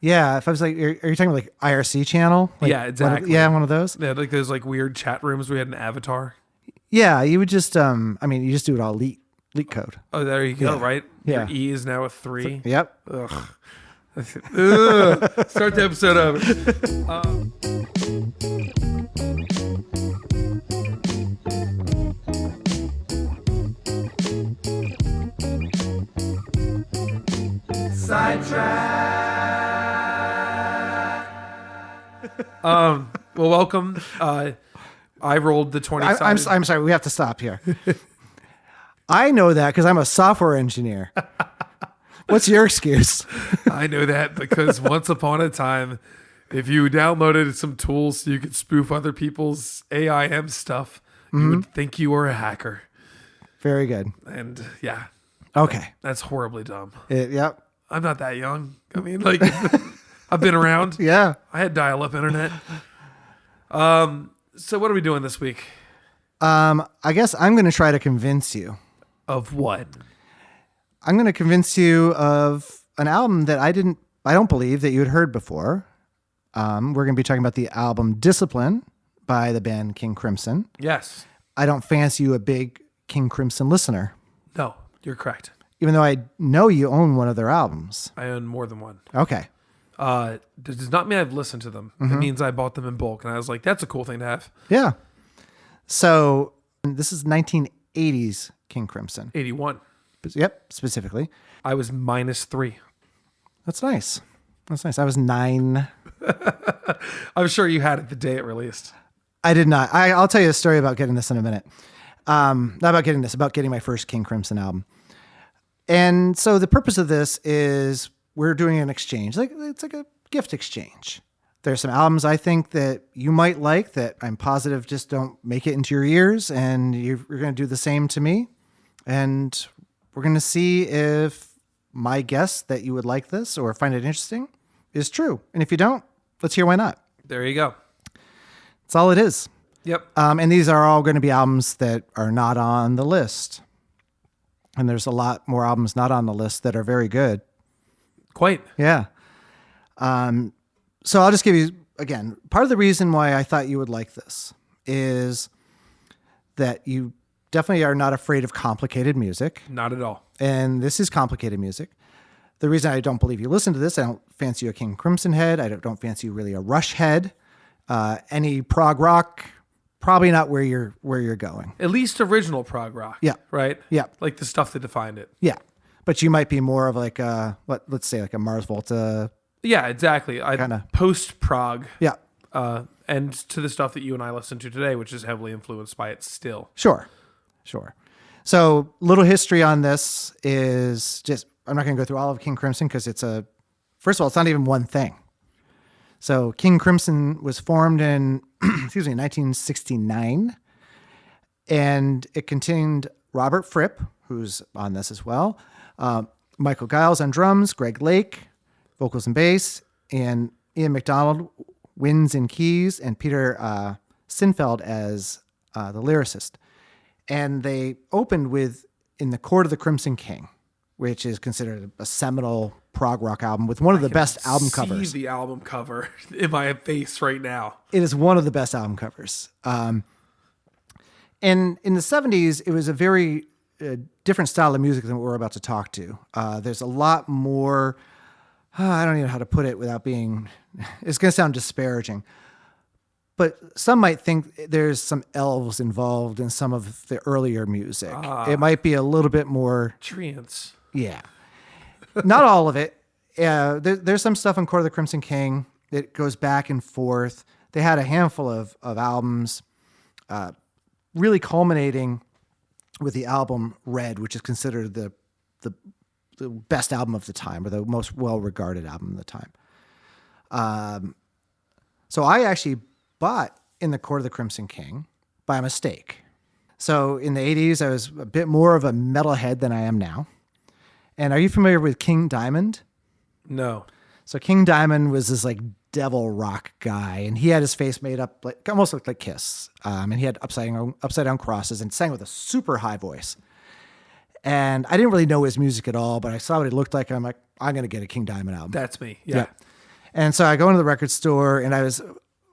Yeah, if I was like, are you talking like IRC channel? Like Yeah, exactly. One of those. Yeah, like those like weird chat rooms where we had an avatar. Yeah, you would just, you just do it all leak code. Oh, there you go, Yeah. right? Yeah. Your E is now a 3. Yep. Ugh. Ugh. Start the episode over. Well, welcome. I rolled the 20 sided. I'm sorry, we have to stop here. I know that because I'm a software engineer. What's your excuse? I know that because once upon a time, if you downloaded some tools so you could spoof other people's AIM stuff, you would think you were a hacker. Very good. And yeah. Okay. That's horribly dumb. Yep. I'm not that young. I mean, like, I've been around. Yeah. I had dial-up internet. So what are we doing this week? I guess I'm going to try to convince you. Of what? I'm going to convince you of an album that I don't believe that you had heard before. We're going to be talking about the album Discipline by the band King Crimson. Yes. I don't fancy you a big King Crimson listener. No, you're correct. Even though I know you own one of their albums. I own more than one. Okay. Does not mean I've listened to them. It means I bought them in bulk. And I was like, that's a cool thing to have. Yeah. So this is 1980s King Crimson. 81. Yep, specifically. I was -3. That's nice. That's nice. I was 9. I'm sure you had it the day it released. I did not. I'll tell you a story about getting this in a minute. Not about getting this, about getting my first King Crimson album. And so the purpose of this is we're doing an exchange. It's like a gift exchange. There's some albums I think that you might like that I'm positive just don't make it into your ears, and you're going to do the same to me. And we're going to see if my guess that you would like this or find it interesting is true. And if you don't, let's hear why not. There you go. That's all it is. Yep. And these are all going to be albums that are not on the list. And there's a lot more albums not on the list that are very good. Quite. Yeah. So I'll just give you, again, part of the reason why I thought you would like this is that you definitely are not afraid of complicated music. Not at all. And this is complicated music. The reason I don't believe you listen to this, I don't fancy you a King Crimson head. I don't fancy you really a Rush head. Any prog rock, probably not where you're going. At least original prog rock. Yeah. Right? Yeah. Like the stuff that defined it. Yeah. But you might be more of like let's say like a Mars Volta. Yeah, exactly. Kinda. Post prog. Yeah. And to the stuff that you and I listen to today, which is heavily influenced by it still. Sure. So little history on this is just, I'm not going to go through all of King Crimson because first of all, it's not even one thing. So King Crimson was formed in, 1969, and it contained Robert Fripp, who's on this as well, Michael Giles on drums, Greg Lake, vocals and bass, and Ian McDonald, winds and keys, and Peter Sinfeld as the lyricist. And they opened with In the Court of the Crimson King, which is considered a seminal prog rock album with one of the best album covers. See the album cover in my face right now. It is one of the best album covers. And in the 70s, it was a very different style of music than what we're about to talk to. There's a lot more, I don't even know how to put it without being, it's going to sound disparaging. But some might think there's some elves involved in some of the earlier music. It might be a little bit more... Treants. Yeah. Not all of it. There's some stuff on Court of the Crimson King that goes back and forth. They had a handful of albums, really culminating with the album Red, which is considered the best album of the time, or the most well-regarded album of the time. So I actually bought In the Court of the Crimson King by mistake. So in the 80s, I was a bit more of a metalhead than I am now. And are you familiar with King Diamond? No. So King Diamond was this like devil rock guy, and he had his face made up like almost looked like Kiss. And he had upside down crosses and sang with a super high voice. And I didn't really know his music at all, but I saw what he looked like, and I'm like, I'm going to get a King Diamond album. That's me. Yeah. And so I go into the record store, and I was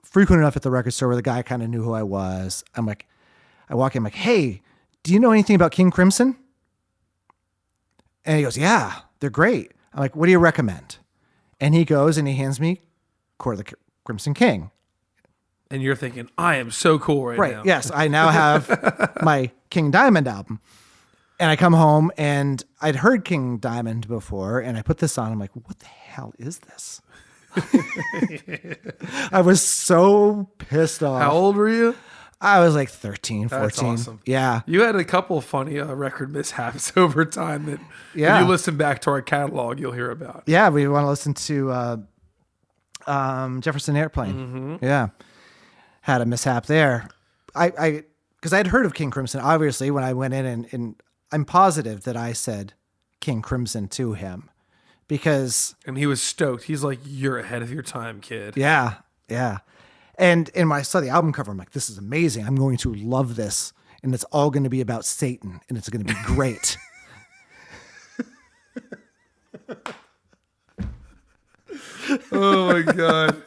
frequent enough at the record store where the guy kind of knew who I was. I walk in, I'm like, hey, do you know anything about King Crimson? And he goes, yeah, they're great. I'm like, what do you recommend? And he goes and he hands me Court of the Crimson King. And you're thinking, I am so cool right now. Yes, I now have my King Diamond album. And I come home, and I'd heard King Diamond before, and I put this on. I'm like, what the hell is this? I was so pissed off. How old were you? I was like 13, 14. That's awesome. Yeah. You had a couple of funny record mishaps over time that if you listen back to our catalog, you'll hear about. Yeah, we want to listen to Jefferson Airplane. Mm-hmm. Yeah. Had a mishap there. Because I'd heard of King Crimson, obviously, when I went in, and I'm positive that I said King Crimson to him. And he was stoked. He's like, you're ahead of your time, kid. Yeah. Yeah. And when I saw the album cover, I'm like, this is amazing. I'm going to love this. And it's all going to be about Satan, and it's going to be great. Oh my God.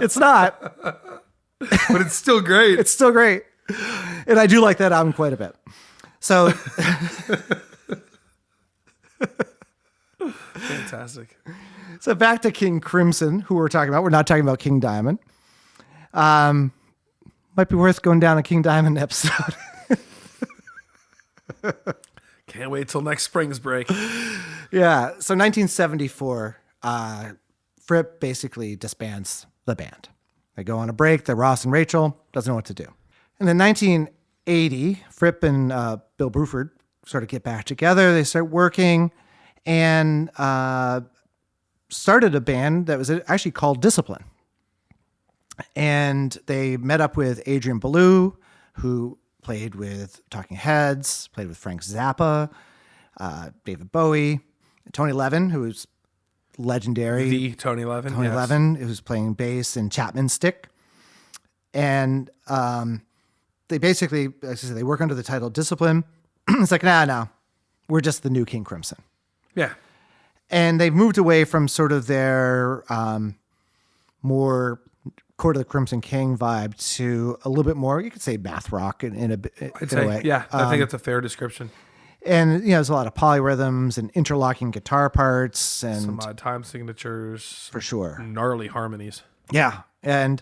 It's not. But it's still great. It's still great. And I do like that album quite a bit. So Fantastic. So back to King Crimson, who we're talking about. We're not talking about King Diamond. Might be worth going down a King Diamond episode. Can't wait till next spring's break. Yeah. So 1974, Fripp basically disbands the band. They go on a break. They're Ross and Rachel. Doesn't know what to do. And then 1980, Fripp and Bill Bruford sort of get back together. They start working and started a band that was actually called Discipline. And they met up with Adrian Belew, who played with Talking Heads, played with Frank Zappa, David Bowie, Tony Levin, who was legendary. The Tony Levin. Tony Levin, who's playing bass in Chapman Stick. And they basically, as I said, they work under the title Discipline. It's like, no, we're just the new King Crimson. Yeah. And they've moved away from sort of their more Court of the Crimson King vibe to a little bit more, you could say math rock in a way. Yeah, I think that's a fair description. And, there's a lot of polyrhythms and interlocking guitar parts and some odd time signatures. For sure. Gnarly harmonies. Yeah. And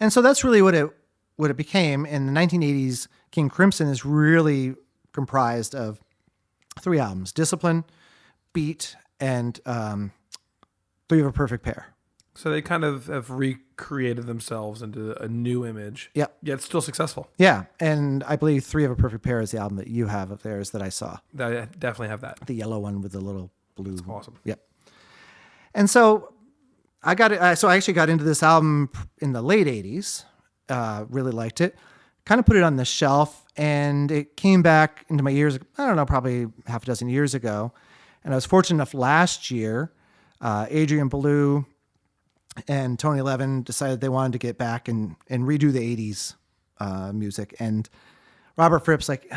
so that's really what it became. In the 1980s, King Crimson is really comprised of 3 albums: Discipline, Beat, and Three of a Perfect Pair. So they kind of have recreated themselves into a new image. Yep. Yet still successful. Yeah. And I believe Three of a Perfect Pair is the album that you have of theirs that I saw. I definitely have that. The yellow one with the little blue. That's awesome. Yep. And so I got it. So I actually got into this album in the late 80s. Really liked it. Kind of put it on the shelf, and it came back into my ears, I don't know, probably half a dozen years ago. And I was fortunate enough last year, Adrian Belew and Tony Levin decided they wanted to get back and redo the 80s music. And Robert Fripp's like,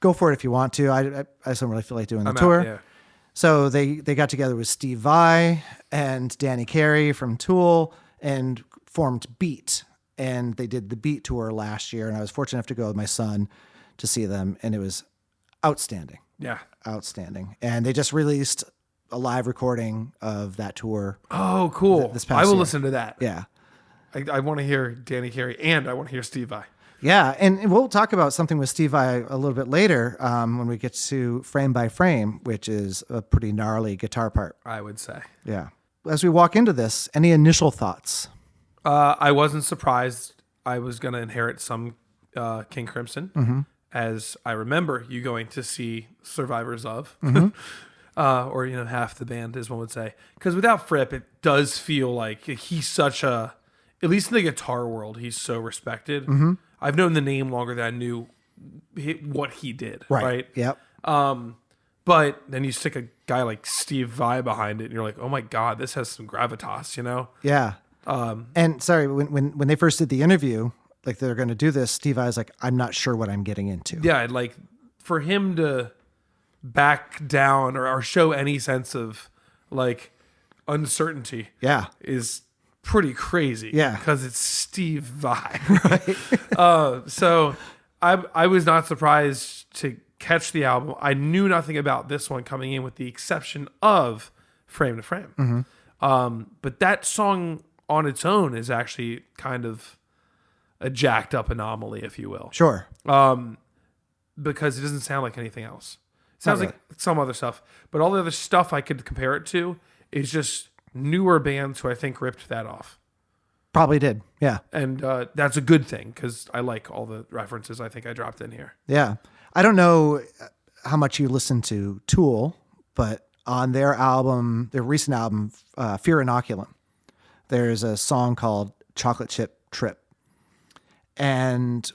go for it if you want to. I just don't really feel like doing the tour. Out, yeah. So they got together with Steve Vai and Danny Carey from Tool and formed Beat. And they did the Beat tour last year. And I was fortunate enough to go with my son to see them. And it was outstanding. Yeah. Outstanding. And they just released a live recording of that tour. Oh, cool. This past I will year. listen to that. Yeah. I want to hear Danny Carey and I want to hear Steve Vai. Yeah. And we'll talk about something with Steve Vai a little bit later when we get to Frame by Frame, which is a pretty gnarly guitar part. I would say. Yeah. As we walk into this, any initial thoughts? I wasn't surprised I was going to inherit some King Crimson, as I remember you going to see Survivors of, or half the band, as one would say. Because without Fripp, it does feel like he's such a, at least in the guitar world, he's so respected. I've known the name longer than I knew what he did. Right. Yep. But then you stick a guy like Steve Vai behind it, and you're like, oh my God, this has some gravitas, Yeah. And sorry, when they first did the interview, like they're going to do this, Steve Vai was like, I'm not sure what I'm getting into. Yeah, like for him to back down or show any sense of like, uncertainty Yeah. is pretty crazy. Yeah. Because it's Steve Vai. Right. So I was not surprised to catch the album. I knew nothing about this one coming in with the exception of Frame to Frame. But that song on its own is actually kind of a jacked up anomaly, if you will. Sure. Because it doesn't sound like anything else. It sounds Not like some other stuff. But all the other stuff I could compare it to is just newer bands who I think ripped that off. Probably did. Yeah. And that's a good thing because I like all the references I think I dropped in here. Yeah. I don't know how much you listen to Tool, but on their album, their recent album, Fear Inoculum, there's a song called Chocolate Chip Trip, and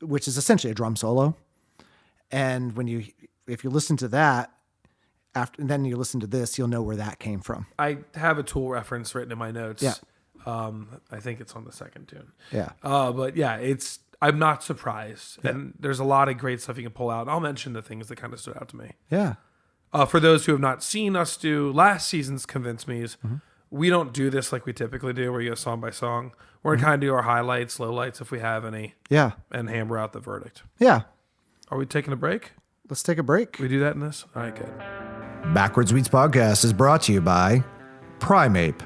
which is essentially a drum solo. And if you listen to that, and then you listen to this, you'll know where that came from. I have a Tool reference written in my notes. Yeah. I think it's on the second tune. Yeah. But yeah, I'm not surprised. Yeah. And there's a lot of great stuff you can pull out. I'll mention the things that kind of stood out to me. Yeah. For those who have not seen us do last season's Convince Me's, we don't do this like we typically do, where you go song by song. We're going to kind of do our highlights, lowlights if we have any. Yeah. And hammer out the verdict. Yeah. Are we taking a break? Let's take a break. We do that in this? All right, good. Backwards Weeds Podcast is brought to you by Primeape.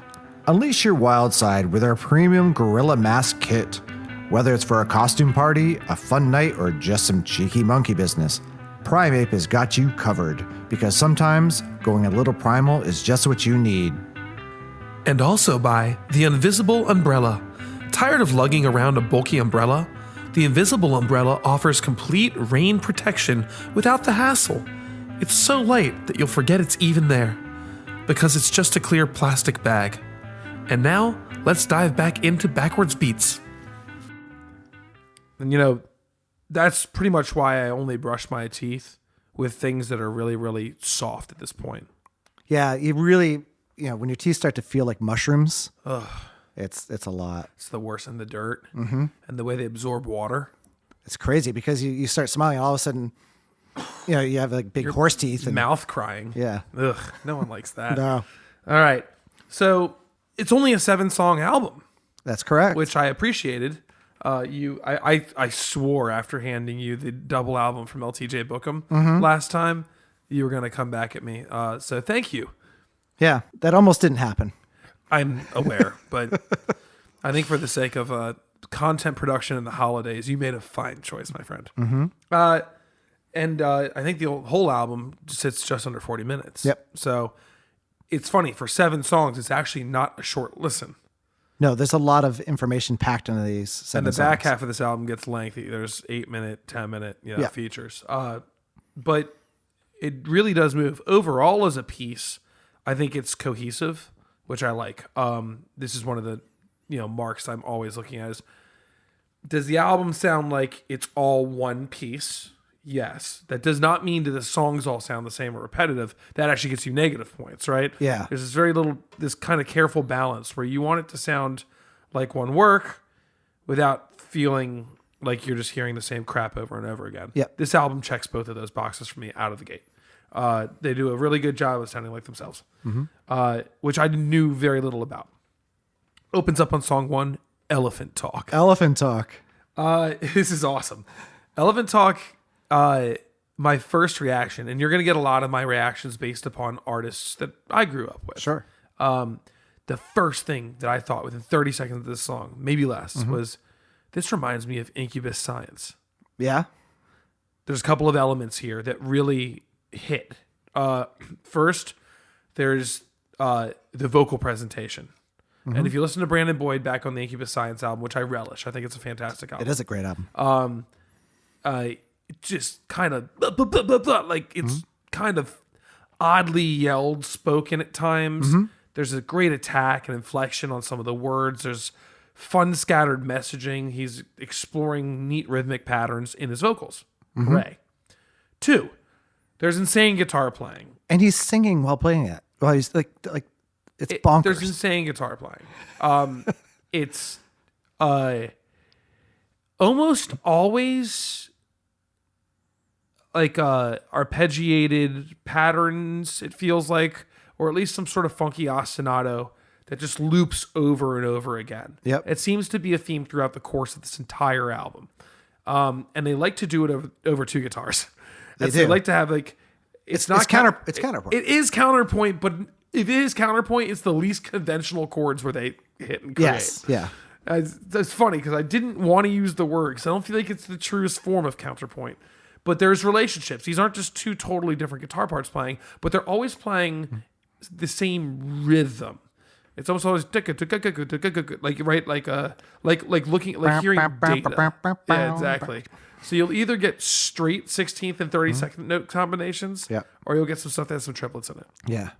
Unleash your wild side with our premium Gorilla Mask Kit. Whether it's for a costume party, a fun night, or just some cheeky monkey business, Primeape has got you covered, because sometimes going a little primal is just what you need. And also by the Invisible Umbrella. Tired of lugging around a bulky umbrella? The Invisible Umbrella offers complete rain protection without the hassle. It's so light that you'll forget it's even there, because it's just a clear plastic bag. And now, let's dive back into Backwards Beats. And that's pretty much why I only brush my teeth with things that are really, really soft at this point. Yeah, you really, when your teeth start to feel like mushrooms, it's a lot. It's the worst in the dirt. And the way they absorb water. It's crazy because you start smiling, all of a sudden, you have like big horse teeth. And mouth crying. Yeah. Ugh, no one likes that. No. All right. So it's only a 7-song album. That's correct. Which I appreciated. I swore after handing you the double album from LTJ Bookham last time, you were going to come back at me. So thank you. Yeah, that almost didn't happen. I'm aware, but I think for the sake of content production in the holidays, you made a fine choice, my friend. And I think the whole album sits just under 40 minutes. Yep. So it's funny, for 7 songs, it's actually not a short listen. No, there's a lot of information packed into these 7 songs. And the back half of this album gets lengthy. There's 8-minute, 10-minute features. But it really does move. Overall, as a piece, I think it's cohesive, which I like. This is one of the marks I'm always looking at is, does the album sound like it's all one piece? Yes. That does not mean that the songs all sound the same or repetitive. That actually gets you negative points, right? Yeah. There's this kind of careful balance where you want it to sound like one work without feeling like you're just hearing the same crap over and over again. Yep. This album checks both of those boxes for me out of the gate. They do a really good job of sounding like themselves, which I knew very little about. Opens up on song 1, Elephant Talk. Elephant Talk. This is awesome. Elephant Talk, my first reaction, and you're going to get a lot of my reactions based upon artists that I grew up with. Sure. The first thing that I thought within 30 seconds of this song, maybe less, was, this reminds me of Incubus Science. Yeah. There's a couple of elements here that really hit. First, there's the vocal presentation. And if you listen to Brandon Boyd back on the Incubus Science album, which I relish, I think it's a fantastic album. It is a great album. Just kind of like it's kind of oddly yelled, spoken at times. There's a great attack and inflection on some of the words. There's fun scattered messaging. He's exploring neat rhythmic patterns in his vocals. Hooray. 2, there's insane guitar playing. And he's singing while playing it. Well, he's like it's bonkers. There's insane guitar playing. It's almost always like arpeggiated patterns, it feels like, or at least some sort of funky ostinato that just loops over and over again. Yep. It seems to be a theme throughout the course of this entire album. And they like to do it over two guitars. They like to have like it's counterpoint. It is counterpoint, but if it is counterpoint, it's the least conventional chords where they hit and create. Yes. Yeah. That's funny because I didn't want to use the word because I don't feel like it's the truest form of counterpoint. But there's relationships. These aren't just two totally different guitar parts playing, but they're always playing the same rhythm. It's almost always like right, like looking, like hearing data. Yeah, exactly. So you'll either get straight 16th and 32nd note combinations, or you'll get some stuff that has some triplets in it. Yeah.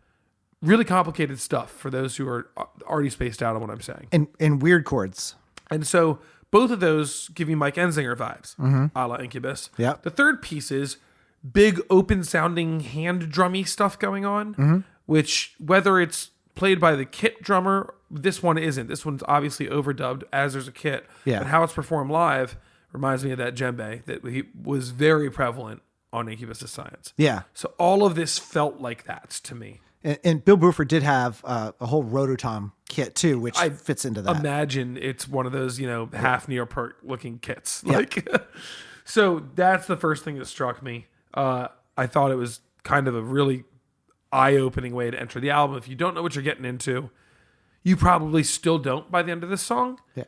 Really complicated stuff for those who are already spaced out on what I'm saying. And weird chords. And so both of those give you Mike Enzinger vibes, a la Incubus. Yeah. The third piece is big open sounding hand drummy stuff going on, which whether it's played by the kit drummer, this one isn't. This one's obviously overdubbed as there's a kit. Yeah. But how it's performed live reminds me of that djembe that was very prevalent on Incubus' Science. Yeah. So all of this felt like that to me. And Bill Bruford did have a whole Rototom kit too, which fits into that. Imagine it's one of those, half Neopert looking kits. Like, so that's the first thing that struck me. I thought it was kind of a really eye-opening way to enter the album. If you don't know what you're getting into, you probably still don't by the end of this song. Yeah.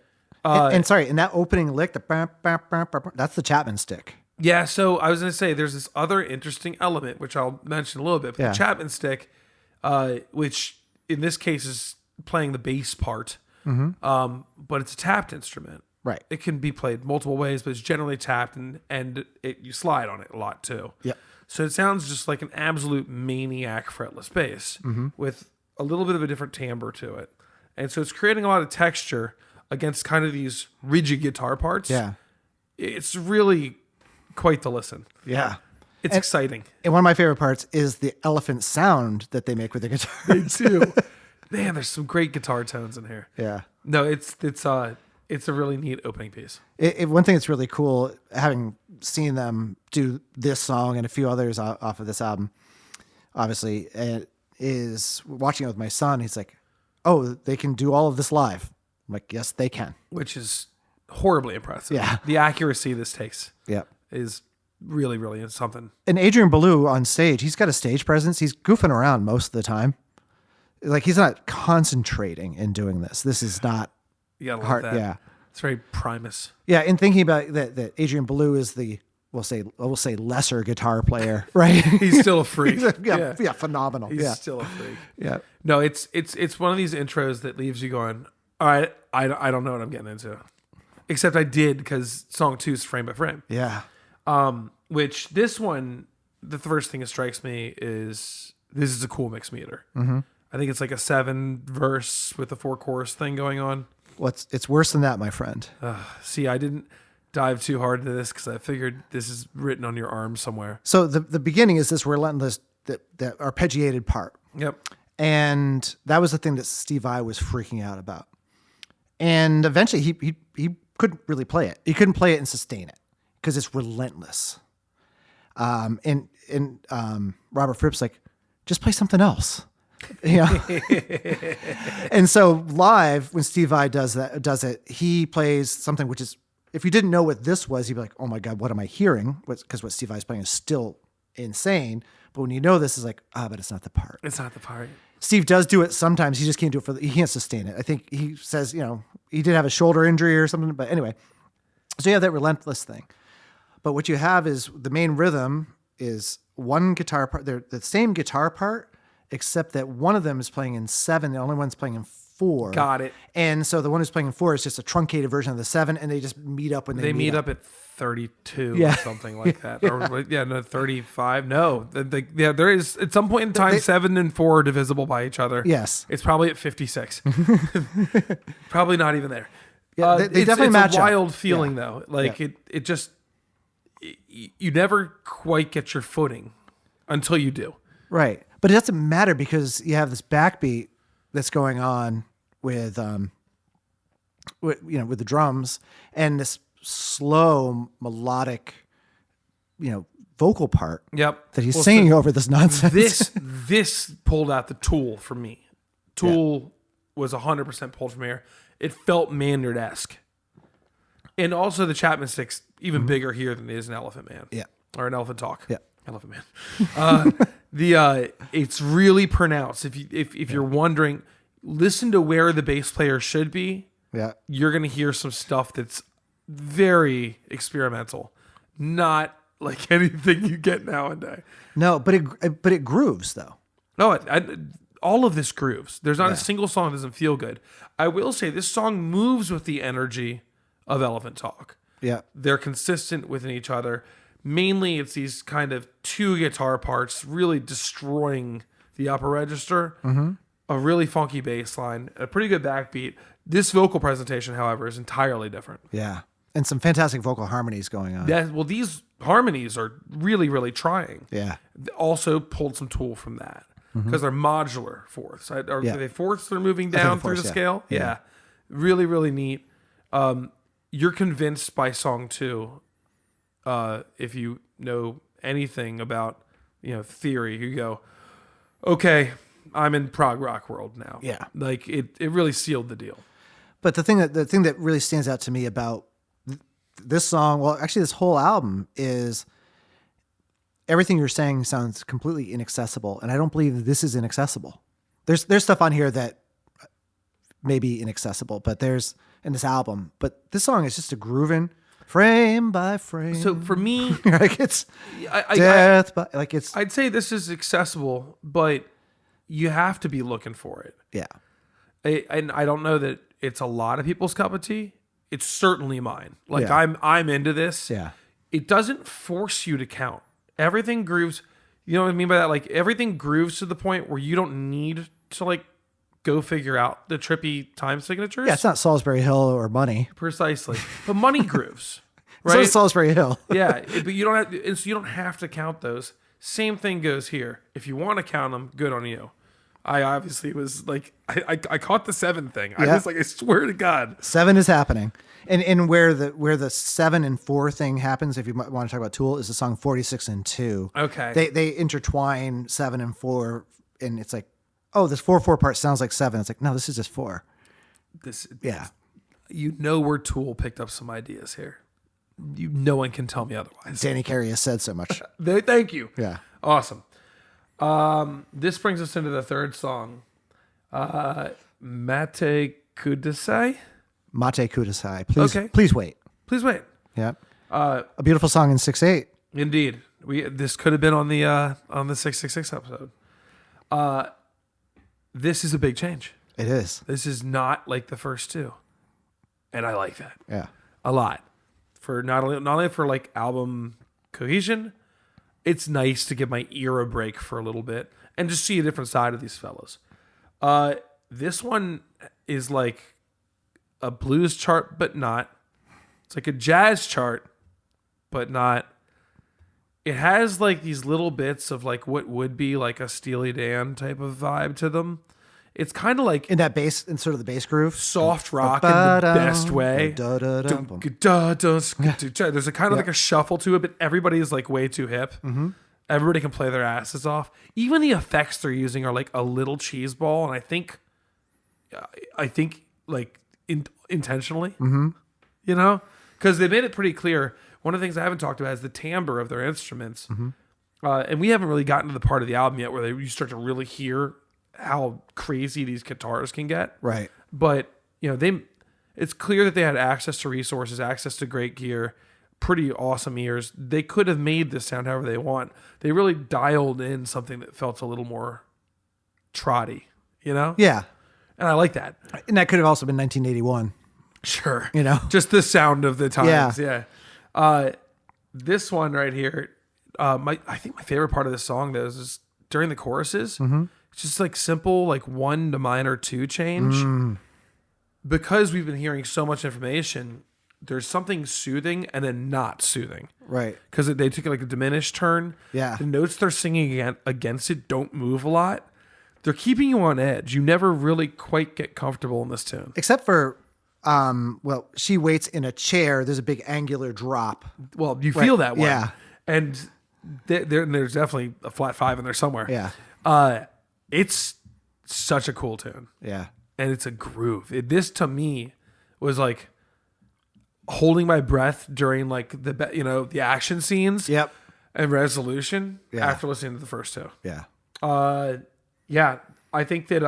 And sorry, in that opening lick, that's the Chapman Stick. Yeah, so I was going to say there's this other interesting element, which I'll mention a little bit. But the Chapman Stick, which in this case is playing the bass part, but it's a tapped instrument. Right. It can be played multiple ways, but it's generally tapped, and you slide on it a lot too. Yeah. So it sounds just like an absolute maniac fretless bass with a little bit of a different timbre to it. And so it's creating a lot of texture against kind of these rigid guitar parts. Yeah. It's really quite the listen. Yeah. It's exciting. And one of my favorite parts is the elephant sound that they make with the guitar. They do. Man, there's some great guitar tones in here. Yeah. No, it's a really neat opening piece. One thing that's really cool, having seen them do this song and a few others off of this album, obviously, is watching it with my son. He's like, "Oh, they can do all of this live." I'm like, "Yes, they can." Which is horribly impressive. Yeah. The accuracy this takes Yeah. is really, really something. And Adrian Belew on stage, he's got a stage presence. He's goofing around most of the time. Like, he's not concentrating in doing this. This is not You gotta love hard. that. Yeah. It's very Primus. Yeah. And thinking about that Adrian Belew is the, we'll say lesser guitar player, right? He's still a freak. yeah, phenomenal. He's still a freak. Yeah. No, it's one of these intros that leaves you going, all right, I don't know what I'm getting into. Except I did, because song 2 is frame by frame. Yeah. Which this one, the first thing that strikes me is this is a cool mix meter. I think it's like a 7 verse with a 4 chorus thing going on. It's worse than that, my friend. See, I didn't dive too hard into this because I figured this is written on your arm somewhere. So the beginning is this relentless, that arpeggiated part. Yep. And that was the thing that Steve Vai was freaking out about. And eventually he couldn't really play it. He couldn't play it and sustain it because it's relentless. And Robert Fripp's like, just play something else. And so live, when Steve Vai does it, he plays something which is, if you didn't know what this was, you'd be like, oh my God, what am I hearing? Because what Steve Vai is playing is still insane. But when you know this, is like, but it's not the part. It's not the part. Steve does do it sometimes. He just can't do it he can't sustain it. I think he says, he did have a shoulder injury or something. But anyway, so you have that relentless thing. But what you have is the main rhythm is one guitar part. They're the same guitar part, except that one of them is playing in 7. The only one's playing in 4. Got it. And so the one who's playing in 4 is just a truncated version of the 7, and they just meet up when they meet up at 32 Yeah. or something like that. Or 35. No, there is at some point in time 7 and 4 are divisible by each other. Yes. It's probably at 56. Probably not even there. Yeah, they definitely match It's a up. wild feeling though. Like it just you never quite get your footing until you do. Right. But it doesn't matter because you have this backbeat that's going on with the drums and this slow melodic, vocal part. Yep. That he's singing over this nonsense. This pulled out the Tool for me. Tool was 100% pulled from here. It felt Maynard-esque. And also the Chapman Stick's even bigger here than it is an Elephant Man. Yeah. Or an Elephant Talk. Yeah. Elephant Man. It's really pronounced. If you're wondering, listen to where the bass player should be. Yeah. You're going to hear some stuff that's very experimental. Not like anything you get nowadays. No, but it grooves though. No, all of this grooves. There's not a single song that doesn't feel good. I will say this song moves with the energy of Elephant Talk. Yeah. They're consistent within each other. Mainly, it's these kind of two guitar parts really destroying the upper register. Mm-hmm. A really funky bass line, a pretty good backbeat. This vocal presentation, however, is entirely different. Yeah. And some fantastic vocal harmonies going on. Well, these harmonies are really, really trying. Yeah. Also pulled some Tool from that because they're modular fourths. Are they fourths that are moving think down they're through the fourths, scale? Yeah. Really, really neat. You're convinced by song 2, if you know anything about theory. You go, okay, I'm in prog rock world now. Yeah. Like it really sealed the deal. But the thing that really stands out to me about this song, well, actually this whole album, is everything you're saying sounds completely inaccessible, and I don't believe this is inaccessible. There's stuff on here that may be inaccessible, but there's in this album. But this song is just a grooving frame by frame. So for me, like it's I'd say this is accessible, but you have to be looking for it. Yeah. And I don't know that it's a lot of people's cup of tea. It's certainly mine. Like Yeah. I'm into this. Yeah. It doesn't force you to count. Everything grooves. You know what I mean by that? Like everything grooves to the point where you don't need to like go figure out the trippy time signatures. Yeah, it's not Salisbury Hill or Money. Precisely. But Money grooves. Right? So Right? is Salisbury Hill. Yeah, but you don't have and so you don't have to count those. Same thing goes here. If you want to count them, good on you. I obviously was like, I caught the 7 thing. I was like, I swear to God, 7 is happening, and where the 7 and 4 thing happens, if you want to talk about Tool, is the song 46 and 2. Okay. They intertwine 7 and 4, and it's like, oh, this 4/4 part sounds like 7. It's like, no, this is just 4. Yeah. Where Tool picked up some ideas here. No one can tell me otherwise. Danny Carey has said so much. Thank you. Yeah. Awesome. This brings us into the third song. Mate Kudasai. Mate Kudasai. Please, Okay. please wait. Please wait. Yeah. A beautiful song in 6/8. Indeed. This could have been on the 666 episode. This is a big change. It is. This is not like the first 2. And I like that Yeah. a lot. For not only for like album cohesion, it's nice to give my ear a break for a little bit and just see a different side of these fellas. This one is like a blues chart, but not. It's like a jazz chart, but not. It has like these little bits of like what would be like a Steely Dan type of vibe to them. It's kind of like In that bass, in sort of the bass groove. soft rock in the best way. There's a kind of like a shuffle to it, but everybody is like way too hip. Mm-hmm. Everybody can play their asses off. Even the effects they're using are like a little cheese ball, and I think like intentionally, because they made it pretty clear. One of the things I haven't talked about is the timbre of their instruments, and we haven't really gotten to the part of the album yet where you start to really hear how crazy these guitars can get. Right. But it's clear that they had access to resources, access to great gear, pretty awesome ears. They could have made this sound however they want. They really dialed in something that felt a little more trotty, Yeah. And I like that. And that could have also been 1981. Sure. Just the sound of the times. Yeah. This one right here, I think my favorite part of the song though is during the choruses. Mm-hmm. It's just like simple, like 1 to minor 2 change. Because we've been hearing so much information, there's something soothing and then not soothing. Right. Because they took like a diminished turn. Yeah. The notes they're singing against it don't move a lot. They're keeping you on edge. You never really quite get comfortable in this tune. Except for, she waits in a chair. There's a big angular drop. Well, you feel that one. Yeah. And There's definitely a flat 5 in there somewhere. Yeah. It's such a cool tune. Yeah. And it's a groove. This to me was like holding my breath during like the action scenes. Yep. And resolution Yeah. after listening to the first two. Yeah. Yeah. I think that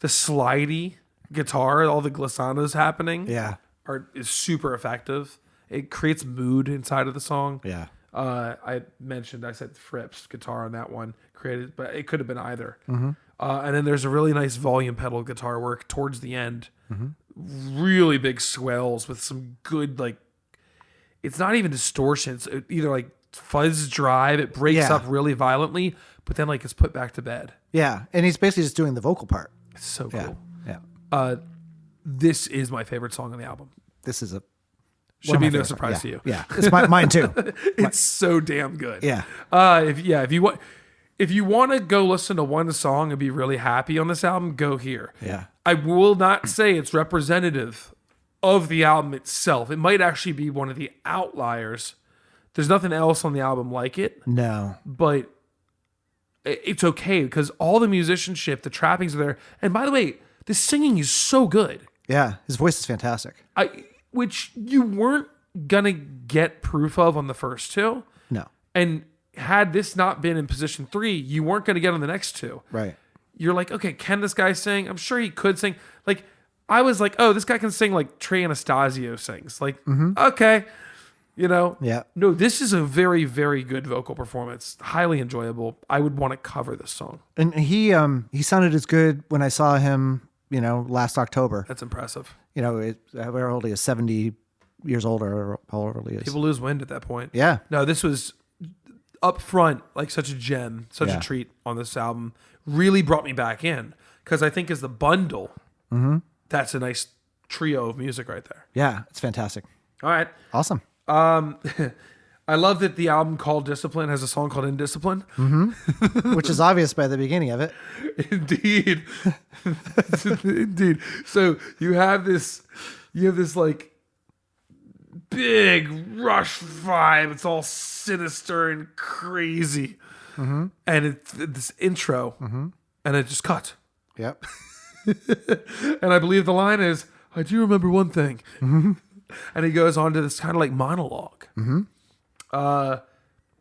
the slidey guitar, all the glissandos happening, Yeah. is super effective. It creates mood inside of the song. Yeah. I said Fripp's guitar on that one created, but it could have been either. Mm-hmm. And then there's a really nice volume pedal guitar work towards the end. Mm-hmm. Really big swells with some good, like, it's not even distortions. It's either like fuzz drive, it breaks up really violently, but then like it's put back to bed. Yeah. And he's basically just doing the vocal part. It's so cool. Yeah. This is my favorite song on the album. This is Should be no surprise to you. Yeah. It's mine too. It's so damn good. Yeah. If you want to go listen to one song and be really happy on this album, go here. Yeah. I will not say it's representative of the album itself. It might actually be one of the outliers. There's nothing else on the album like it. No. But it's okay because all the musicianship, the trappings are there. And by the way, the singing is so good. Yeah. His voice is fantastic. Which you weren't gonna get proof of on the first two. No. And had this not been in position 3, you weren't gonna get on the next two. Right. You're like, okay, can this guy sing? I'm sure he could sing. Like, I was like, oh, this guy can sing like Trey Anastasio sings. Like, okay. Yeah. No, this is a very, very good vocal performance. Highly enjoyable. I would want to cover this song. And he sounded as good when I saw him, last October. That's impressive. We're only is 70 years old or how old he is. People lose wind at that point. Yeah. No, this was up front, like such a gem, such a treat on this album. Really brought me back in because I think as the bundle, that's a nice trio of music right there. Yeah, it's fantastic. All right. Awesome. I love that the album called Discipline has a song called Indiscipline. Which is obvious by the beginning of it. Indeed. Indeed. So you have this like big rush vibe. It's all sinister and crazy. And it's this intro and it just cuts. Yep. And I believe the line is, I do remember one thing. And he goes on to this kind of like monologue.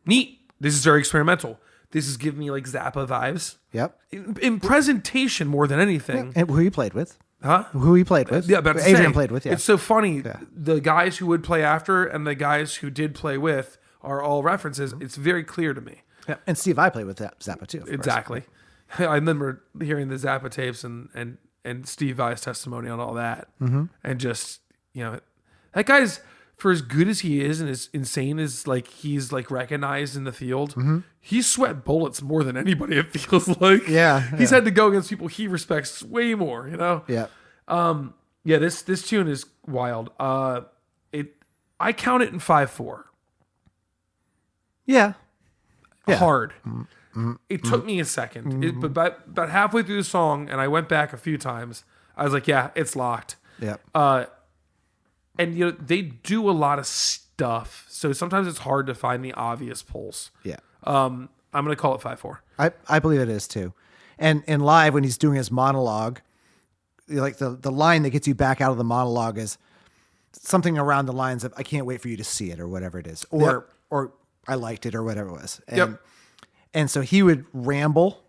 Neat. This is very experimental. This is giving me like Zappa vibes. Yep. In presentation more than anything. And who he played with. Huh? Who he played with. Yeah, but Adrian played with, yeah. It's so funny. Yeah. The guys who would play after and the guys who did play with are all references. It's very clear to me. Yeah. And Steve I played with Zappa too. Exactly. I remember hearing the Zappa tapes and Steve Vai's testimony on all that. And just, that guy's, for as good as he is and as insane as like he's like recognized in the field, he's sweat bullets more than anybody, it feels like. Yeah. He's had to go against people he respects way more, Yeah. This tune is wild. I count it in 5/4. Yeah. Hard. It took me a second. But about halfway through the song, and I went back a few times, I was like, yeah, it's locked. Yeah. And they do a lot of stuff, so sometimes it's hard to find the obvious pulls. Yeah. I'm gonna call it 5/4. I believe it is too. And in live when he's doing his monologue, like the line that gets you back out of the monologue is something around the lines of "I can't wait for you to see it" or whatever it is, or "I liked it" or whatever it was. And so he would ramble,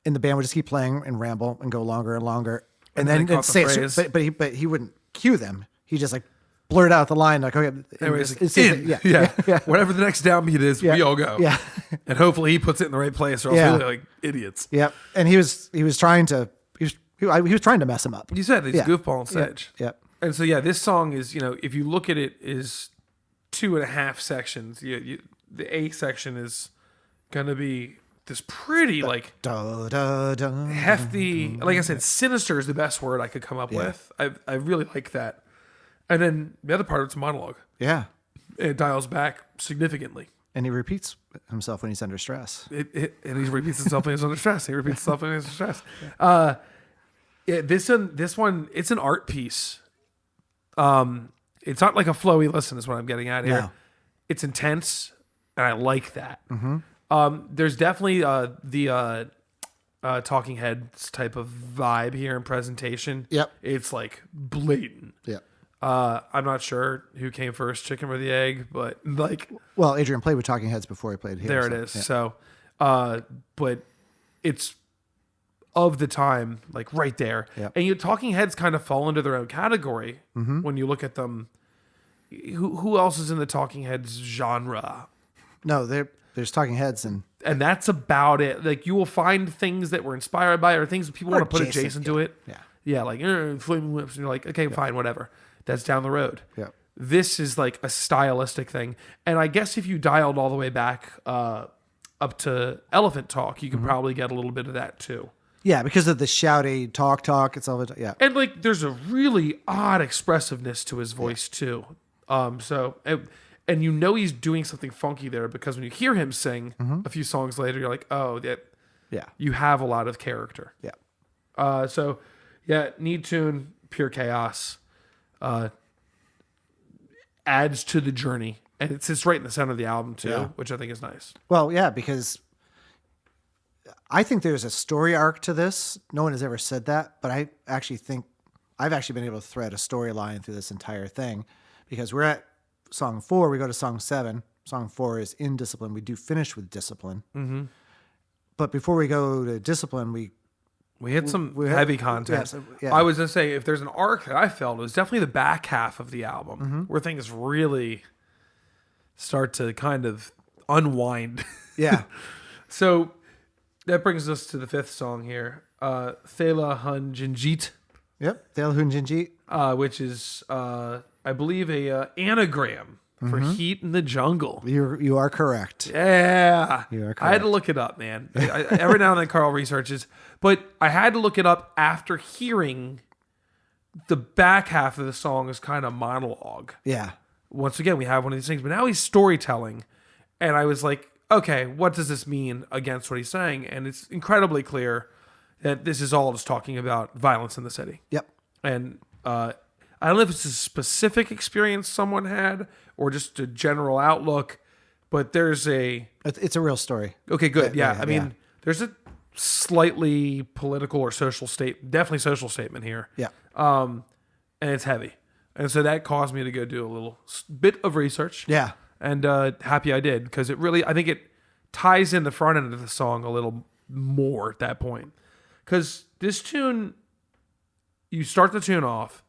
and the band would just keep playing and ramble and go longer and longer, and then say it. But he wouldn't cue them. He just like blurt out the line like, okay, anyways, whatever the next downbeat is, we all go. Yeah. And hopefully he puts it in the right place, or else we're like idiots. Yep. And he was trying to mess him up. You said he's goofball on stage. Yep. And so this song is, if you look at it, is 2.5 sections. The A section is gonna be this pretty like hefty, like I said, sinister is the best word I could come up with. I really like that. And then the other part of it's a monologue. Yeah. It dials back significantly. And he repeats himself when he's under stress. And he repeats himself when he's under stress. He repeats himself when he's under stress. This one, it's an art piece. It's not like a flowy listen is what I'm getting at here. No. It's intense. and I like that. There's definitely the Talking Heads type of vibe here in presentation. Yep. It's like blatant. Yep. I'm not sure who came first, chicken or the egg, but like, Well, Adrian played with Talking Heads before he played here. there it is. So, but it's of the time, like right there. Yep. And Talking Heads kind of fall into their own category when you look at them. Who else is in the Talking Heads genre? No, there's Talking Heads and that's about it. Like you will find things that were inspired by it or things that people want to put adjacent to it. Yeah. Yeah, like Flaming Lips, and you're like, okay, fine, whatever. That's down the road. Yeah. This is like a stylistic thing. And I guess if you dialed all the way back up to Elephant Talk, you could probably get a little bit of that too. Yeah, because of the shouty talk, it's all yeah. And like there's a really odd expressiveness to his voice too. And you know he's doing something funky there because when you hear him sing a few songs later, you're like, oh, Yeah. you have a lot of character. Yeah. Need tune, pure chaos. Adds to the journey. And it sits right in the center of the album too, which I think is nice. Well, yeah, because I think there's a story arc to this. No one has ever said that, but I actually think I've actually been able to thread a storyline through this entire thing because we're at song 4, we go to song 7. Song 4 is In Discipline. We do finish with Discipline. Mm-hmm. But before we go to Discipline, we hit some heavy content. I was going to say, if there's an arc that I felt, it was definitely the back half of the album where things really start to kind of unwind. Yeah. So that brings us to the 5th song here, Thela Hun Ginjeet. Yep, Thela Hun Ginjeet. Which is, I believe, a anagram for heat in the jungle. You are correct. Yeah. You are correct. I had to look it up, man. Every now and then Carl researches, but I had to look it up after hearing the back half of the song is kind of monologue. Yeah. Once again, we have one of these things, but now he's storytelling. And I was like, okay, what does this mean against what he's saying? And it's incredibly clear that this is all just talking about violence in the city. Yep. And I don't know if it's a specific experience someone had or just a general outlook, but there's It's a real story. Okay, good. Yeah. I mean, there's a slightly political or social definitely social statement here. Yeah. And it's heavy. And so that caused me to go do a little bit of research. Yeah. And happy I did, because I think it ties in the front end of the song a little more at that point. Because this tune, you start the tune off,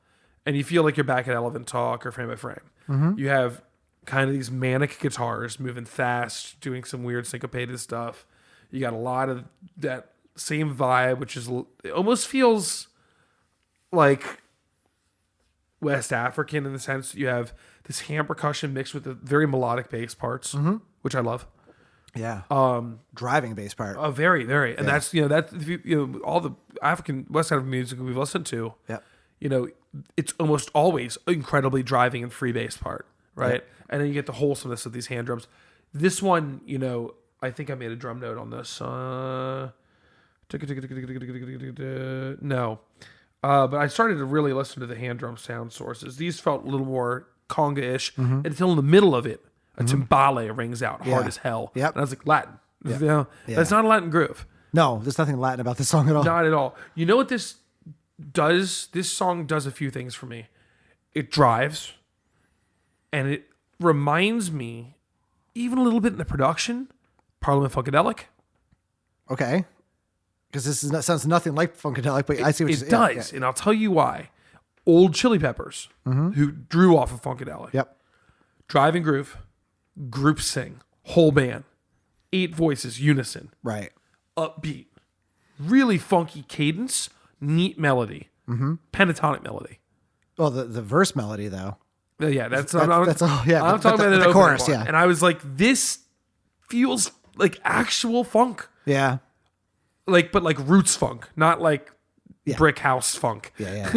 and you feel like you're back at Elephant Talk or Frame by Frame. Mm-hmm. You have kind of these manic guitars moving fast, doing some weird syncopated stuff. You got a lot of that same vibe, which is, it almost feels like West African in the sense that you have this hand percussion mixed with the very melodic bass parts, which I love. Yeah. Driving bass part. Oh, very, very. And that's, all the African, West African music we've listened to, it's almost always incredibly driving and free bass part, right? Yep. And then you get the wholesomeness of these hand drums. This one, I think I made a drum note on this. No. But I started to really listen to the hand drum sound sources. These felt a little more conga-ish until in the middle of it, a timbale rings out hard as hell. Yep. And I was like, Latin. That's not a Latin groove. No, there's nothing Latin about this song at all. Not at all. You know what this does? This song does a few things for me. It drives, and it reminds me, even a little bit in the production, Parliament Funkadelic. Okay. Because sounds nothing like Funkadelic, but I see what you're saying. It does, and I'll tell you why. Old Chili Peppers, who drew off of Funkadelic. Yep. Driving groove, group sing, whole band, 8 voices, unison. Right. Upbeat, really funky cadence, neat melody, pentatonic melody. Well, the verse melody though. Yeah, that's all. Yeah, I'm talking about the chorus. Yeah, and I was like, this feels like actual funk. Yeah, but like roots funk, not like brick house funk. Yeah.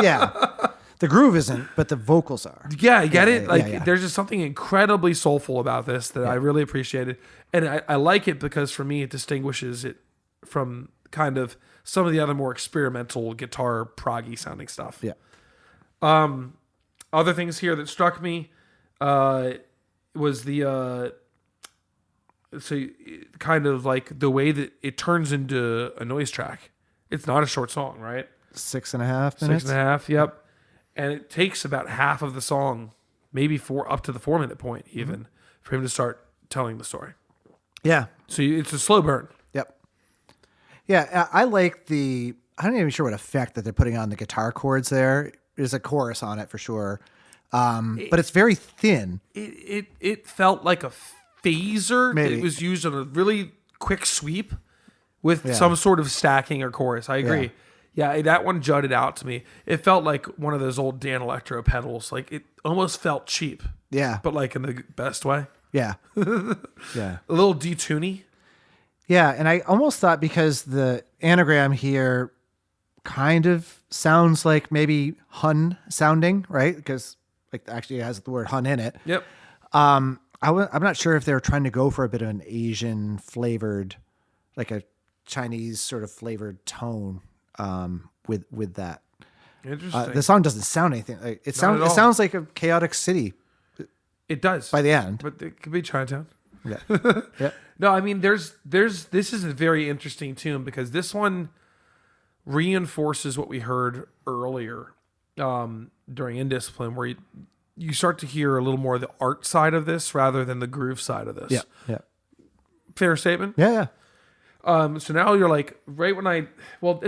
Yeah. The groove isn't, but the vocals are. Yeah, you get it? There's just something incredibly soulful about this that I really appreciated. And I like it because for me, it distinguishes it from kind of some of the other more experimental guitar, proggy sounding stuff. Yeah. Other things here that struck me was the So kind of like the way that it turns into a noise track. It's not a short song, right? 6.5 minutes. 6.5, yep. And it takes about half of the song, maybe up to the 4-minute point even, for him to start telling the story. Yeah. So it's a slow burn. Yep. Yeah, I like I'm not even sure what effect that they're putting on the guitar chords there. There's a chorus on it for sure. But it's very thin. It felt like a phaser. Maybe. It was used on a really quick sweep with some sort of stacking or chorus. I agree. Yeah, that one jutted out to me. It felt like one of those old Dan Electro pedals. Like it almost felt cheap. Yeah. But like in the best way. Yeah. Yeah. A little detuney. Yeah, and I almost thought because the anagram here kind of sounds like maybe Hun sounding, right? Because like actually it has the word Hun in it. Yep. I'm not sure if they were trying to go for a bit of an Asian flavored, like a Chinese sort of flavored tone with that. Interesting. The song doesn't sound anything like it sounds. at all. It sounds like a chaotic city It does. by the end. But it could be Chinatown. Yeah. Yeah. No, I mean, this is a very interesting tune because this one reinforces what we heard earlier during Indiscipline, where you start to hear a little more of the art side of this rather than the groove side of this. Yeah. Yeah. Fair statement? Yeah. Yeah. So now you're like, right when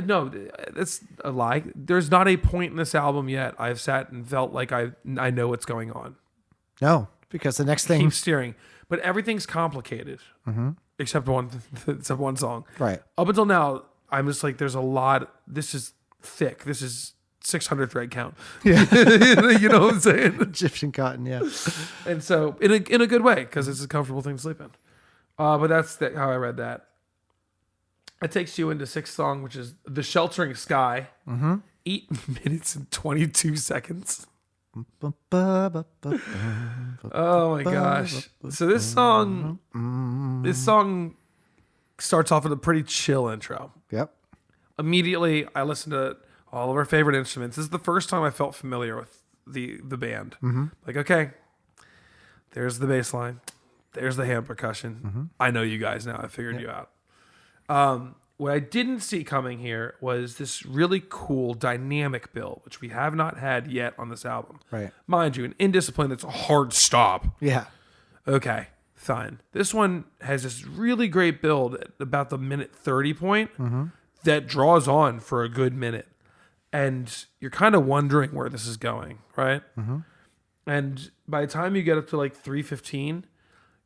no, that's a lie. There's not a point in this album yet I've sat and felt like I know what's going on. No, because the next thing, Keep steering. But everything's complicated, except one song. right? Up until now, I'm just like, there's a lot. This is thick. This is 600 thread count. Yeah. You know what I'm saying? Egyptian cotton. Yeah. And so, in a good way, because it's a comfortable thing to sleep in. But that's how I read that. It takes you into sixth song, which is The Sheltering Sky. 8 minutes and 22 seconds. Oh my gosh. So this song starts off with a pretty chill intro. Yep. Immediately I listened to all of our favorite instruments. This is the first time I felt familiar with the band. Like, okay, there's the bass line, there's the hand percussion. I know you guys now. I figured you out. What I didn't see coming here was this really cool dynamic build, which we have not had yet on this album. Right. Mind you, in Indiscipline, it's a hard stop. Yeah. Okay, fine. This one has this really great build at about the minute 30 point that draws on for a good minute. And you're kind of wondering where this is going, right? And by the time you get up to like 3:15,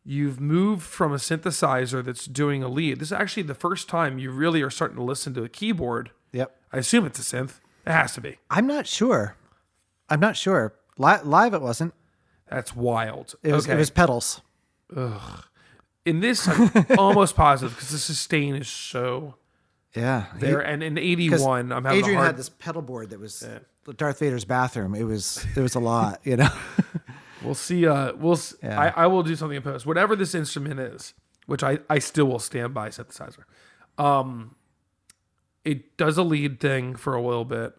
you've moved from a synthesizer that's doing a lead. This is actually the first time you really are starting to listen to a keyboard. Yep. I assume it's a synth. It has to be. I'm not sure. Live it wasn't. That's wild. It was pedals. In this, I'm almost positive because the sustain is so Yeah. there. And in 81, I'm having Adrian a hard... had this pedal board that was Darth Vader's bathroom. It was a lot, you know. We'll see. I will do something in post. Whatever this instrument is, which I still will stand by synthesizer. It does a lead thing for a little bit,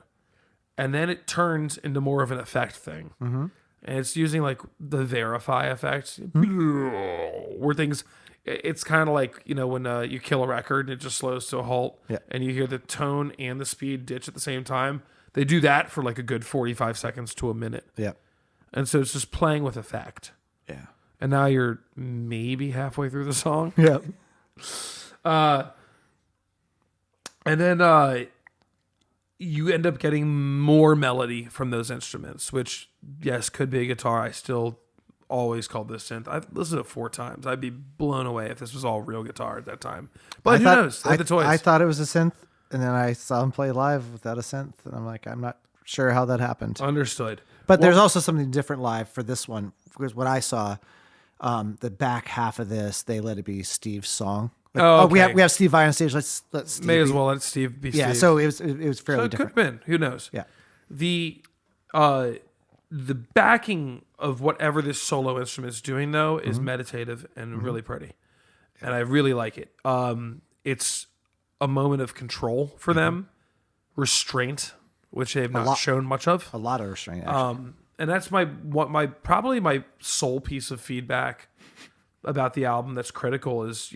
and then it turns into more of an effect thing. And it's using like the verify effect, where things. It's kind of like, you know, when you kill a record and it just slows to a halt, and you hear the tone and the speed ditch at the same time. They do that for like a good 45 seconds to a minute. Yeah. And so it's just playing with effect. Yeah. And now you're maybe halfway through the song. Yeah. And then you end up getting more melody from those instruments, which, yes, could be a guitar. I still always called this synth. I've listened to it 4 times. I'd be blown away if this was all real guitar at that time. But who knows? They have the toys. I thought it was a synth, and then I saw him play live without a synth, and I'm like, I'm not sure how that happened. Understood. But there's also something different live for this one, because what I saw, the back half of this, they let it be Steve's song. Like, okay. we have Steve Vai on stage. Let's let Steve. May as well let Steve be Steve. Yeah, so it was fairly So it could different. have been. Who knows? Yeah. The backing of whatever this solo instrument is doing, though, is meditative and really pretty. And I really like it. It's a moment of control for them, restraint, which they have not shown much of. A lot of restraint, actually. And that's probably my sole piece of feedback about the album that's critical is,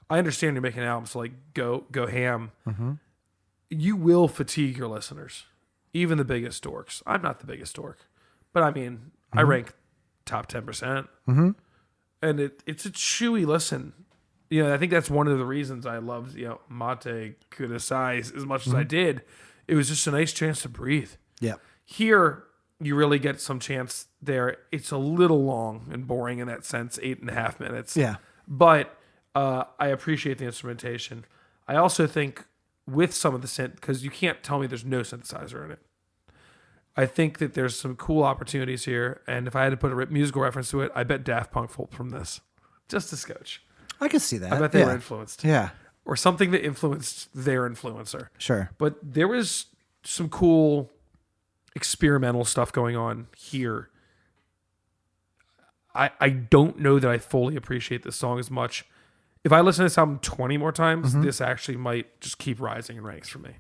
I understand you're making an album, so like go ham. Mm-hmm. You will fatigue your listeners, even the biggest dorks. I'm not the biggest dork, but I mean, I rank top 10%, and it's a chewy listen. I think that's one of the reasons I loved Mate Kudasai as much as I did. It was just a nice chance to breathe. Yeah. Here, you really get some chance there. It's a little long and boring in that sense, 8.5 minutes. Yeah. But I appreciate the instrumentation. I also think with some of the synth, because you can't tell me there's no synthesizer in it. I think that there's some cool opportunities here. And if I had to put a musical reference to it, I bet Daft Punk pulled from this. Just a scotch. I can see that. I bet they were influenced. Yeah. Or something that influenced their influencer. Sure. But there was some cool experimental stuff going on here. I don't know that I fully appreciate this song as much. If I listen to this album 20 more times, this actually might just keep rising in ranks for me.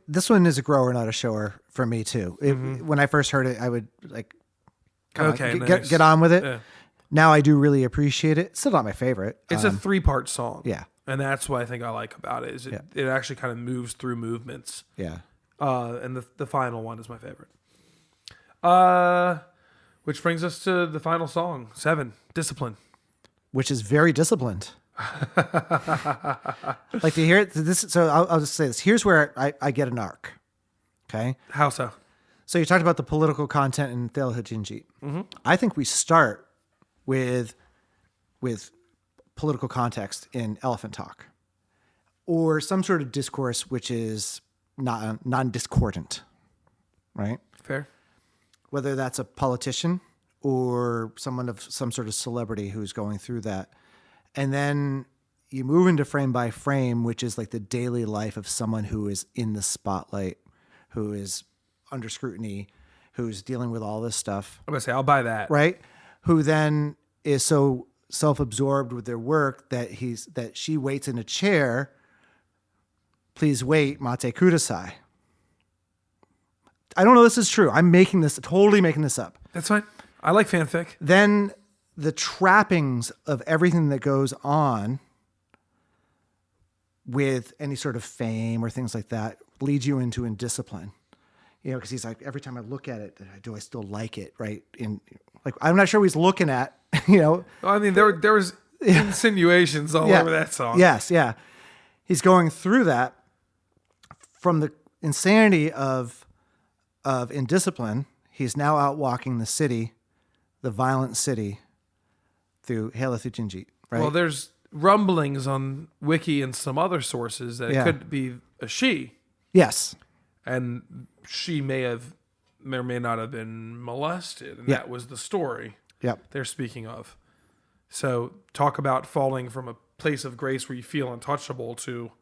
This one is a grower, not a shower for me too. When I first heard it, I would like get on with it. Yeah. Now I do really appreciate it. It's still not my favorite. It's a 3-part song. Yeah. And that's what I think I like about it, is it actually kind of moves through movements. Yeah. And the final one is my favorite. Which brings us to the final song, 7, Discipline. Which is very disciplined. Like to hear it. So I'll just say this. Here's where I get an arc. Okay. How so? So you talked about the political content in Thela Hun Ginjeet. I think we start with political context in Elephant Talk, or some sort of discourse which is not non-discordant, right? Fair. Whether that's a politician or someone of some sort of celebrity who's going through that. And then you move into frame by frame, which is like the daily life of someone who is in the spotlight, who is under scrutiny, who's dealing with all this stuff. I'm going to say, I'll buy that. Right? Who then is so self-absorbed with their work that she waits in a chair. Please wait, Mate Kudasai. I don't know if this is true. I'm totally making this up. That's fine. I like fanfic. Then the trappings of everything that goes on with any sort of fame or things like that leads you into indiscipline. Because he's like, every time I look at it, do I still like it? Right? I'm not sure what he's looking at. Well, I mean, there was insinuations all over that song. Yes, yeah. He's going through that from the insanity of indiscipline. He's now out walking the city, the violent city, through Thela Hun Ginjeet. Right? Well, there's rumblings on Wiki and some other sources that it could be a she. Yes. And she may or may not have been molested. And that was the story they're speaking of. So talk about falling from a place of grace where you feel untouchable to,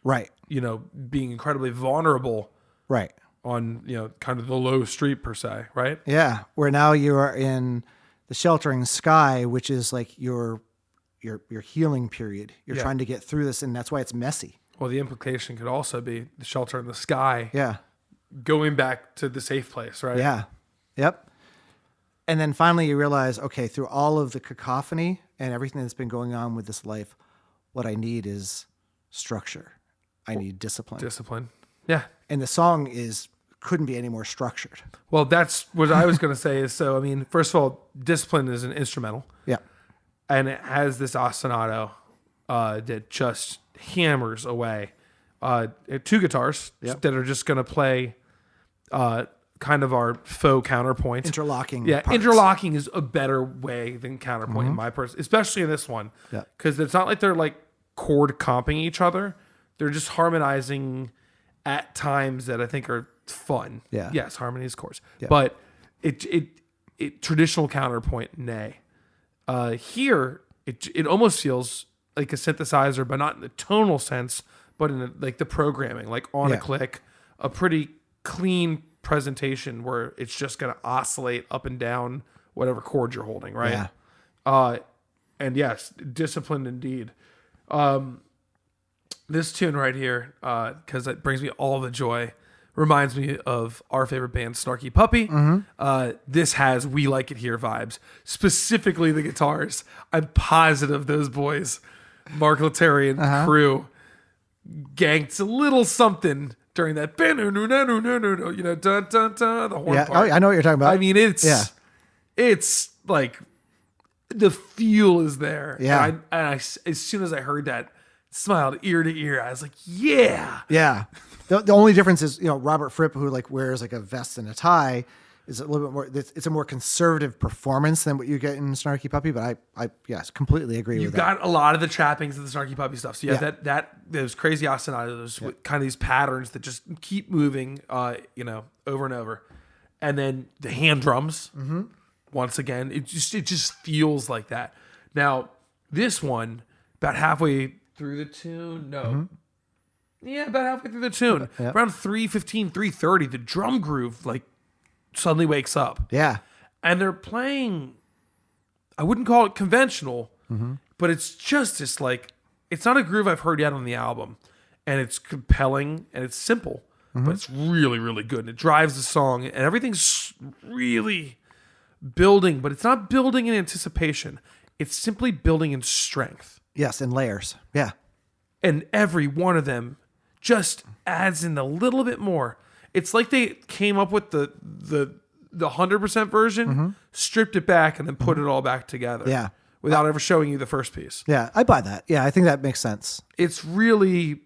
right, being incredibly vulnerable. Right. On, kind of the low street per se, right? Yeah. Where now you are in the sheltering sky, which is like your healing period. You're trying to get through this, and that's why it's messy. Well, the implication could also be the shelter in the sky. Yeah. Going back to the safe place, right? Yeah. Yep. And then finally you realize, okay, through all of the cacophony and everything that's been going on with this life, what I need is structure. I need discipline. Discipline. Yeah. And the song couldn't be any more structured. Well, that's what I was going to say is, so, I mean, first of all, Discipline is an instrumental. Yeah. And it has this ostinato that just hammers away. 2 guitars that are just going to play kind of our faux counterpoint. Interlocking. Yeah, parts. interlocking is a better way than counterpoint in my person, especially in this one. Yeah. Because it's not like they're like chord comping each other. They're just harmonizing at times that I think are fun. Yeah. Yes, harmony is chords. Yeah. But it traditional counterpoint, nay. Here, it almost feels like a synthesizer, but not in the tonal sense, but in the programming, like on a click, a pretty clean presentation where it's just going to oscillate up and down whatever chord you're holding, right? Yeah. And yes, disciplined indeed. This tune right here, because it brings me all the joy, reminds me of our favorite band, Snarky Puppy. This has We Like It Here vibes, specifically the guitars. I'm positive those boys, Mark Letary and crew, ganked a little something during that, dun, dun, dun, the horn part. Oh, I know what you're talking about. I mean, it's like the feel is there. Yeah. And I, as soon as I heard that, smiled ear to ear. I was like, yeah. Yeah. The only difference is, Robert Fripp, who like wears like a vest and a tie, is a little bit more, it's a more conservative performance than what you get in Snarky Puppy, but I yes, completely agree with that. You've got a lot of the trappings of the Snarky Puppy stuff. So you have that those crazy ostinatos with kind of these patterns that just keep moving, over and over. And then the hand drums, once again, it just feels like that. Now, this one, about halfway through the tune, yeah, about halfway through the tune, around 3:15, 3:30, the drum groove like suddenly wakes up. Yeah. And they're playing, I wouldn't call it conventional, but it's just this like, it's not a groove I've heard yet on the album. And it's compelling and it's simple, but it's really, really good. And it drives the song and everything's really building, but it's not building in anticipation. It's simply building in strength. Yes, in layers. Yeah. And every one of them just adds in a little bit more. It's like they came up with the 100% version, stripped it back, and then put it all back together. Yeah. Without ever showing you the first piece. Yeah, I buy that. Yeah, I think that makes sense. It's really,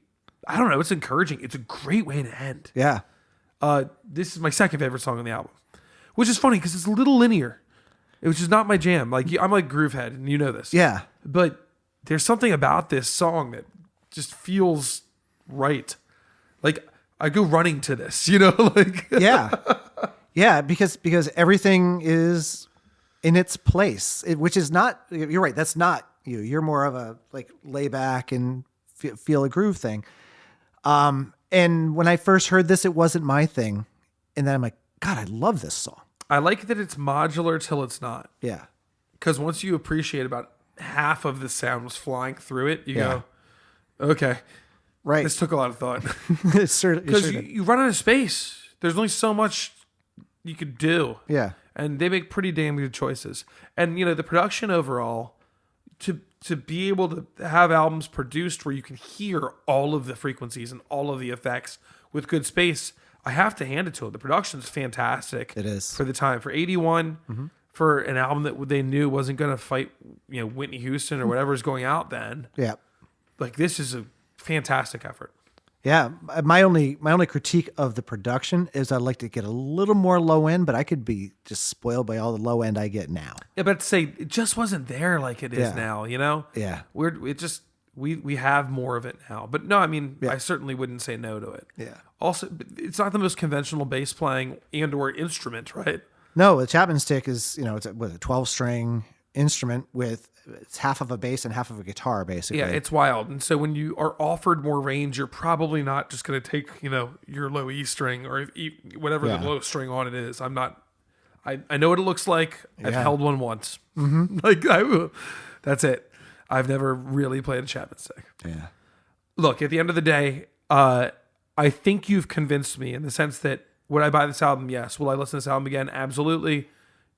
I don't know, it's encouraging. It's a great way to end. Yeah. This is my second favorite song on the album, which is funny because it's a little linear, which is not my jam. Like, I'm like Groovehead, and you know this. Yeah. But there's something about this song that just feels right. Like, I go running to this, like. Yeah, because everything is in its place, which is not, you're right, that's not you. You're more of a like lay back and feel a groove thing. And when I first heard this, it wasn't my thing. And then I'm like, God, I love this song. I like that it's modular till it's not. Yeah. Because once you appreciate about half of the sound was flying through it, you go, okay. Right. This took a lot of thought. Because you run out of space. There's only so much you could do. Yeah. And they make pretty damn good choices. And, the production overall, to be able to have albums produced where you can hear all of the frequencies and all of the effects with good space, I have to hand it to them. The production's fantastic. It is. For the time. For 81, for an album that they knew wasn't going to fight, Whitney Houston or whatever's going out then. Yeah. Like, this is a fantastic effort. Yeah, my only critique of the production is I'd like to get a little more low end, but I could be just spoiled by all the low end I get now. Yeah, but to say it just wasn't there like it is now, Yeah, we have more of it now. But no, I mean, I certainly wouldn't say no to it. Yeah. Also, it's not the most conventional bass playing and or instrument, right? No, the Chapman Stick is it's a 12-string instrument with it's half of a bass and half of a guitar, basically. Yeah, it's wild. And so when you are offered more range, you're probably not just going to take, your low E string or whatever the low string on it is. I'm not, I know what it looks like. I've held one once. Like, that's it. I've never really played a Chapman Stick. Yeah. Look, at the end of the day, I think you've convinced me in the sense that would I buy this album? Yes. Will I listen to this album again? Absolutely.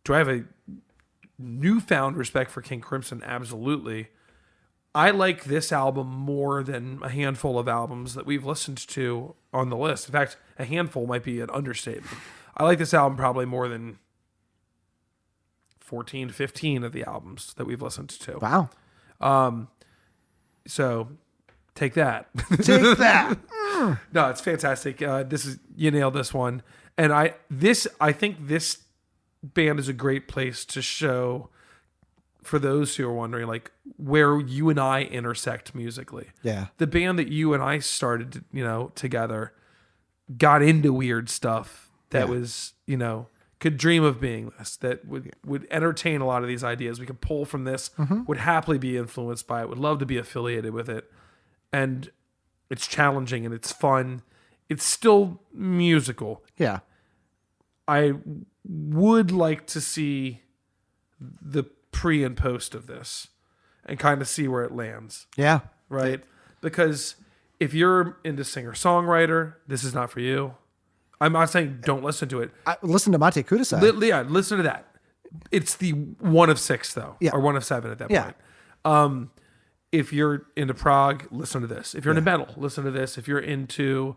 Do I have a newfound respect for King Crimson? Absolutely. I like this album more than a handful of albums that we've listened to on the list. In fact, a handful might be an understatement. I like this album probably more than 14, 15 of the albums that we've listened to. Wow. So take that. Take that. No, it's fantastic. You nailed this one. And I think this band is a great place to show, for those who are wondering, like, where you and I intersect musically. Yeah. The band that you and I started, together got into weird stuff that was, could dream of being this, that would entertain a lot of these ideas. We could pull from this, would happily be influenced by it, would love to be affiliated with it. And it's challenging and it's fun. It's still musical. Yeah. I would like to see the pre and post of this and kind of see where it lands. Yeah. Right? Because if you're into singer-songwriter, this is not for you. I'm not saying don't listen to it. Listen to Mate Kudasai. Yeah, listen to that. It's the 1 of 6 though, Yeah. or 1 of 7 at that Yeah. point. If you're into prog, listen to this. If you're into metal, listen to this. If you're into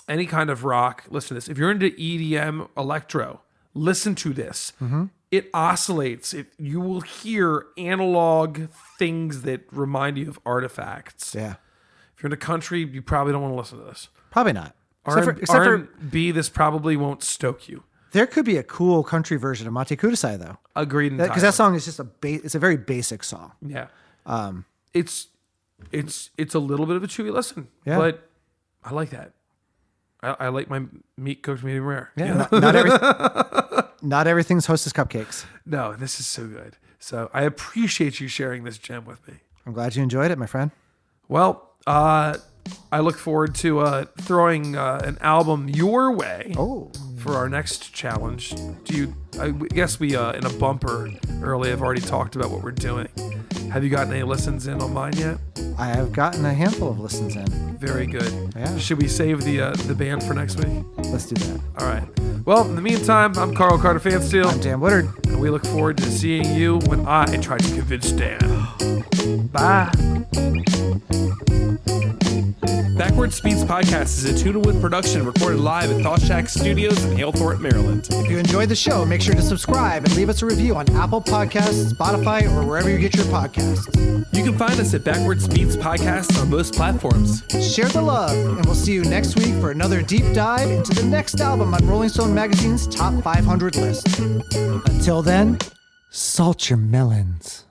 any kind of rock, listen to this. If you're into EDM, electro, listen to this. It oscillates. You will hear analog things that remind you of artifacts. Yeah. If you're into country, you probably don't want to listen to this. Probably not. Except for R&B, this probably won't stoke you. there could be a cool country version of Mate Kudasai though. Agreed. Because that song is just it's a very basic song. Yeah. It's a little bit of a chewy listen. Yeah. But I like that. I like my meat cooked medium rare. Yeah. Not everything's Hostess cupcakes. No, this is so good. So I appreciate you sharing this gem with me. I'm glad you enjoyed it, my friend. Well, I look forward to throwing an album your way for our next challenge. I guess we in a bumper early have already talked about what we're doing. Have you gotten any listens in on mine yet? I have gotten a handful of listens in. Very good. Yeah. Should we save the band for next week? Let's do that. All right. Well, in the meantime, I'm Carl Carter Fansteel. I'm Dan Woodard. And we look forward to seeing you when I try to convince Dan. Bye. Backward Speeds Podcast is a Tuna Wood production recorded live at Thought Shack Studios in Halethorpe, Maryland. If you enjoyed the show, make sure to subscribe and leave us a review on Apple Podcasts, Spotify, or wherever you get your podcasts. You can find us at Backward Speeds Podcast on most platforms. Share the love, and we'll see you next week for another deep dive into the next album on Rolling Stone Magazine's Top 500 list. Until then, salt your melons.